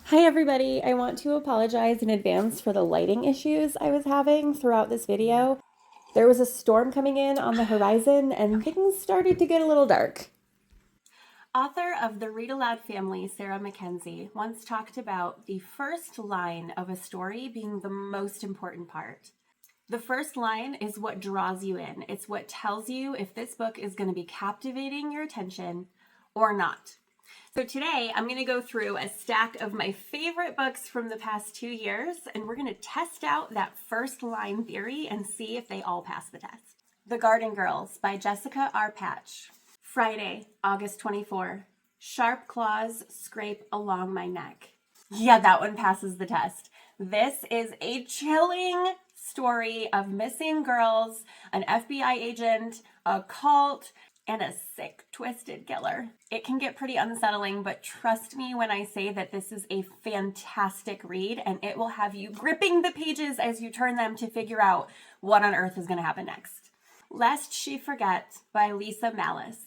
Hi everybody, I want to apologize in advance for the lighting issues I was having throughout this video. There was a storm coming in on the horizon and things started to get a little dark. Author of the Read Aloud Family, Sarah Mackenzie, once talked about the first line of a story being the most important part. The first line is what draws you in. It's what tells you if this book is going to be captivating your attention or not. So today I'm going to go through a stack of my favorite books from the past 2 years, and we're going to test out that first line theory and see if they all pass the test. The Garden Girls by Jessica R. Patch. Friday, August 24. Sharp claws scrape along my neck. Yeah, that one passes the test. This is a chilling story of missing girls, an FBI agent, a cult, and a sick, twisted killer. It can get pretty unsettling, but trust me when I say that this is a fantastic read, and it will have you gripping the pages as you turn them to figure out what on earth is going to happen next. Lest She Forget by Lisa Malice.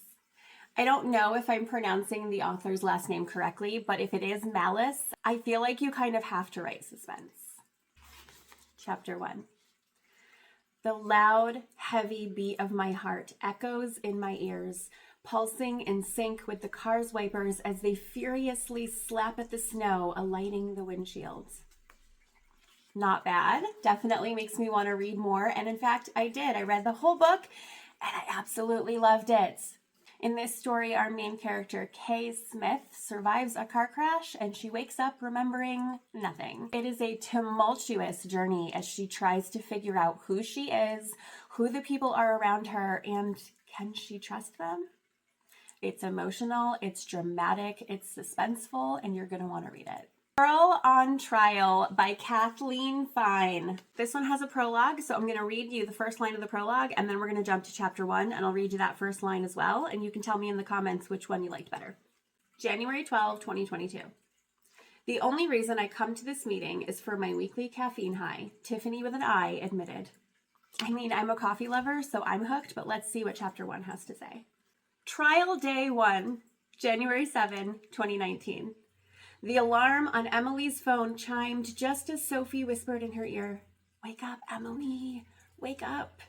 I don't know if I'm pronouncing the author's last name correctly, but if it is Malice, I feel like you kind of have to write suspense. Chapter 1. The loud, heavy beat of my heart echoes in my ears, pulsing in sync with the car's wipers as they furiously slap at the snow, alighting the windshields. Not bad. Definitely makes me want to read more. And in fact, I did. I read the whole book and I absolutely loved it. In this story, our main character, Kay Smith, survives a car crash and she wakes up remembering nothing. It is a tumultuous journey as she tries to figure out who she is, who the people are around her, and can she trust them? It's emotional, it's dramatic, it's suspenseful, and you're going to want to read it. Girl on Trial by Kathleen Fine. This one has a prologue, so I'm going to read you the first line of the prologue, and then we're going to jump to chapter 1, and I'll read you that first line as well, and you can tell me in the comments which one you liked better. January 12, 2022. The only reason I come to this meeting is for my weekly caffeine high, Tiffany with an I admitted. I mean, I'm a coffee lover, so I'm hooked, but let's see what chapter 1 has to say. Trial Day 1, January 7, 2019. The alarm on Emily's phone chimed just as Sophie whispered in her ear, "Wake up, Emily, wake up."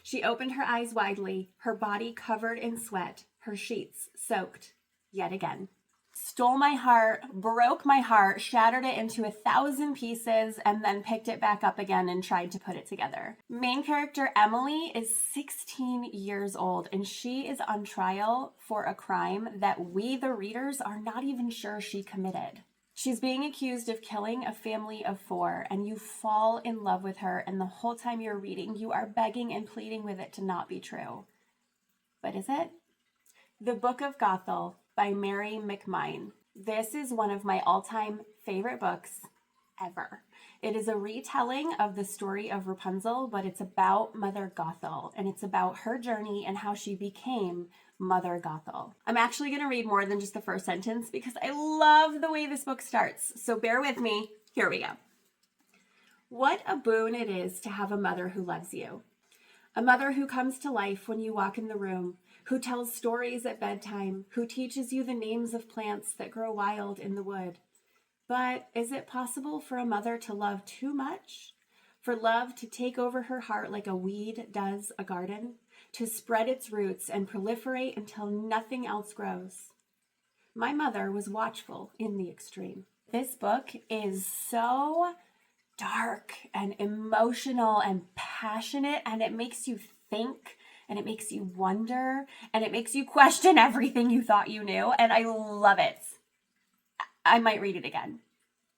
She opened her eyes widely, her body covered in sweat, her sheets soaked yet again. Stole my heart, broke my heart, shattered it into 1,000 pieces, and then picked it back up again and tried to put it together. Main character Emily is 16 years old, and she is on trial for a crime that we, the readers, are not even sure she committed. She's being accused of killing a family of 4, and you fall in love with her, and the whole time you're reading, you are begging and pleading with it to not be true. But is it? The Book of Gothel by Mary McMine. This is one of my all-time favorite books ever. It is a retelling of the story of Rapunzel, but it's about Mother Gothel, and it's about her journey and how she became Mother Gothel. I'm actually going to read more than just the first sentence because I love the way this book starts, so bear with me. Here we go. What a boon it is to have a mother who loves you. A mother who comes to life when you walk in the room, who tells stories at bedtime, who teaches you the names of plants that grow wild in the wood. But is it possible for a mother to love too much? For love to take over her heart like a weed does a garden? To spread its roots and proliferate until nothing else grows? My mother was watchful in the extreme. This book is so dark and emotional and passionate, and it makes you think, and it makes you wonder, and it makes you question everything you thought you knew, and I love it. I might read it again.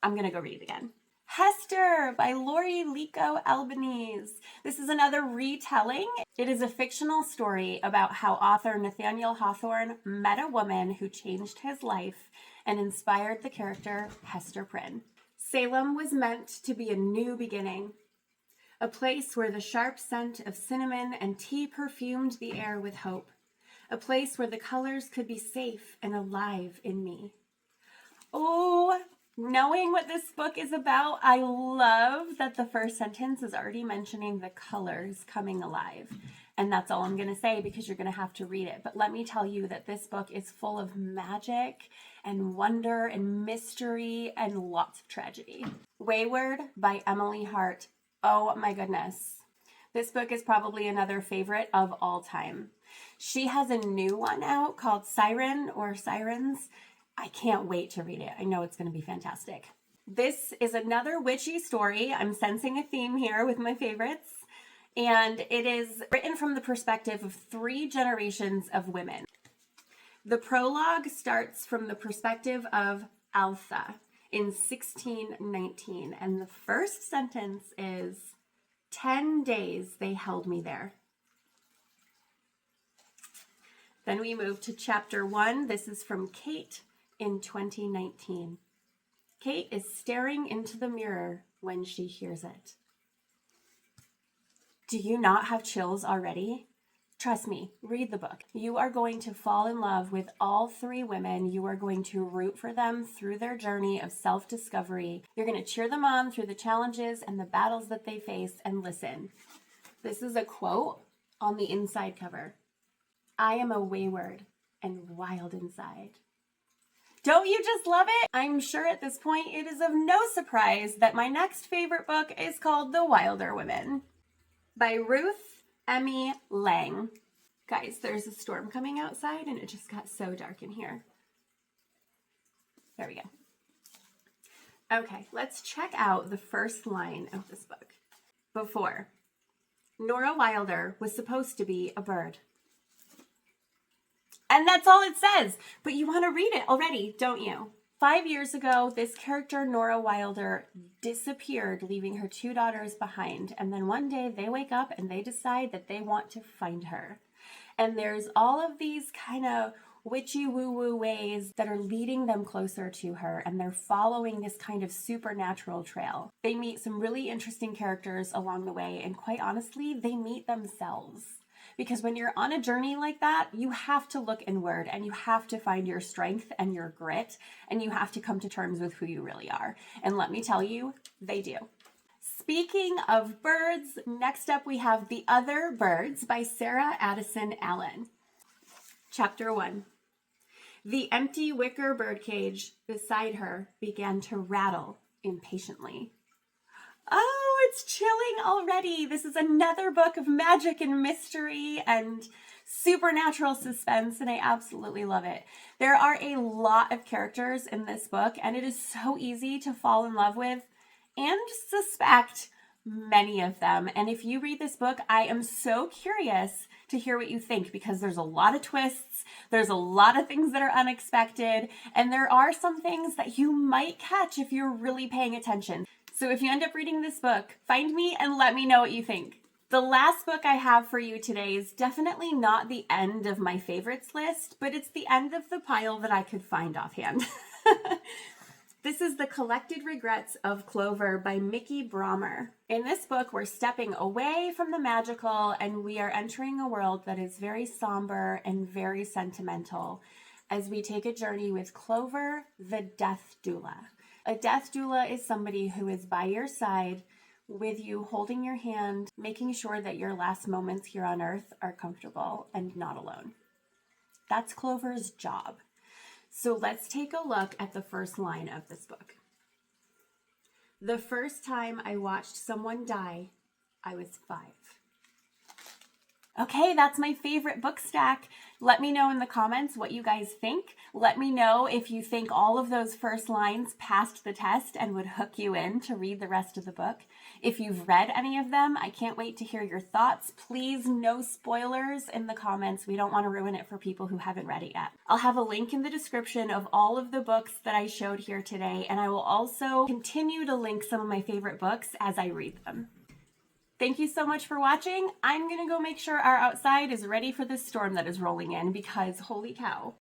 I'm going to go read it again. Hester by Lori Lico Albanese. This is another retelling. It is a fictional story about how author Nathaniel Hawthorne met a woman who changed his life and inspired the character Hester Prynne. Salem was meant to be a new beginning, a place where the sharp scent of cinnamon and tea perfumed the air with hope, a place where the colors could be safe and alive in me. Oh, knowing what this book is about, I love that the first sentence is already mentioning the colors coming alive. And that's all I'm going to say because you're going to have to read it. But let me tell you that this book is full of magic and wonder and mystery and lots of tragedy. Weyward by Emily Hart. Oh my goodness. This book is probably another favorite of all time. She has a new one out called Siren or Sirens. I can't wait to read it. I know it's going to be fantastic. This is another witchy story. I'm sensing a theme here with my favorites. And it is written from the perspective of 3 generations of women. The prologue starts from the perspective of Altha in 1619. And the first sentence is, 10 days they held me there. Then we move to chapter 1. This is from Kate in 2019. Kate is staring into the mirror when she hears it. Do you not have chills already? Trust me, read the book. You are going to fall in love with all 3 women. You are going to root for them through their journey of self-discovery. You're going to cheer them on through the challenges and the battles that they face. And listen, this is a quote on the inside cover. I am a wayward and wild inside. Don't you just love it? I'm sure at this point it is of no surprise that my next favorite book is called The Wilderwomen by Ruth Emmy Lang. Guys, there's a storm coming outside and it just got so dark in here. There we go. Okay, let's check out the first line of this book. Before, Nora Wilder was supposed to be a bird. And that's all it says. But you want to read it already, don't you? 5 years ago, this character, Nora Wilder, disappeared, leaving her 2 daughters behind. And then one day they wake up and they decide that they want to find her. And there's all of these kind of witchy woo-woo ways that are leading them closer to her. And they're following this kind of supernatural trail. They meet some really interesting characters along the way. And quite honestly, they meet themselves. Because when you're on a journey like that, you have to look inward and you have to find your strength and your grit and you have to come to terms with who you really are. And let me tell you, they do. Speaking of birds, next up we have The Other Birds by Sarah Addison Allen. Chapter 1. The empty wicker birdcage beside her began to rattle impatiently. Oh, it's chilling already. This is another book of magic and mystery and supernatural suspense, and I absolutely love it. There are a lot of characters in this book, and it is so easy to fall in love with and suspect many of them. And if you read this book, I am so curious to hear what you think because there's a lot of twists, there's a lot of things that are unexpected, and there are some things that you might catch if you're really paying attention. So if you end up reading this book, find me and let me know what you think. The last book I have for you today is definitely not the end of my favorites list, but it's the end of the pile that I could find offhand. This is The Collected Regrets of Clover by Mickey Brommer. In this book, we're stepping away from the magical and we are entering a world that is very somber and very sentimental as we take a journey with Clover, the death doula. A death doula is somebody who is by your side, with you, holding your hand, making sure that your last moments here on earth are comfortable and not alone. That's Clover's job. So let's take a look at the first line of this book. The first time I watched someone die, I was 5. Okay, that's my favorite book stack. Let me know in the comments what you guys think. Let me know if you think all of those first lines passed the test and would hook you in to read the rest of the book. If you've read any of them, I can't wait to hear your thoughts. Please, no spoilers in the comments. We don't want to ruin it for people who haven't read it yet. I'll have a link in the description of all of the books that I showed here today, and I will also continue to link some of my favorite books as I read them. Thank you so much for watching. I'm going to go make sure our outside is ready for this storm that is rolling in because holy cow.